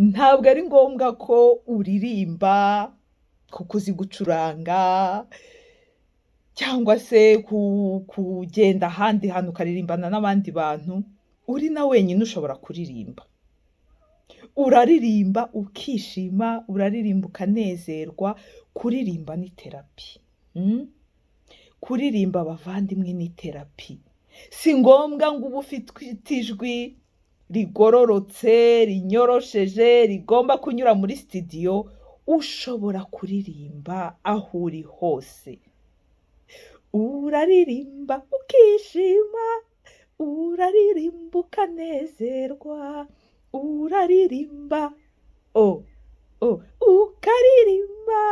ntabwo ari ngombwa ko uririmba kuko uzi gucuranga cyangwa se kugenda ahandi hantu ukaririmbana n'abandi bantu, uri na wenyine ushobora kuririmba. Uraririmba ukishima, uraririmba ukanezerwa, kuririmba ni terapi. Kuririmba bavandimwe ni terapi. Si ngombwa ngo ube ufite ijwi rigororotse, rinyorosheje, rigomba kunyura muri studio, ushobora kuririmba aho uri hose. Uraririmba ukishima, uraririmba ukanezerwa, uraririmba ukaririmba,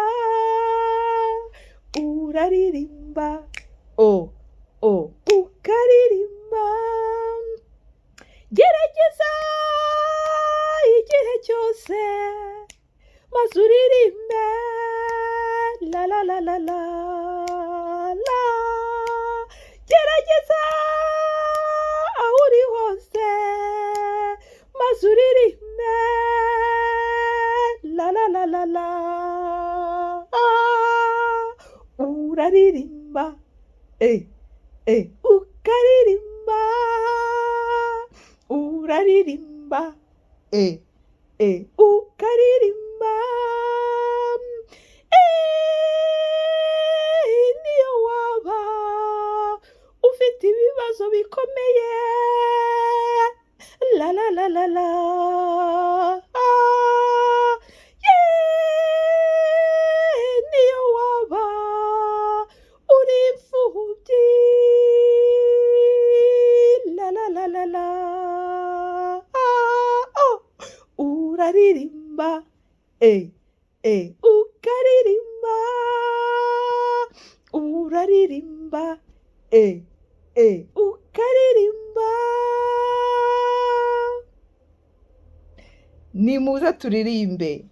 uraririmba ukaririmba. Gerageza igihe cyose maze uririmbe la la la la la la. Gerageza aho uri hose maze uririmbe la la la la la. Uraririmba ukaririmba, uraririmba ukaririmba. Niyo waba ufite ibibazo bikomeye la la la la la. Niyo waba uri imfubyi la la la la la. Uraririmba ukaririmba, uraririmba ukaririmba. Nimuze turirimbe.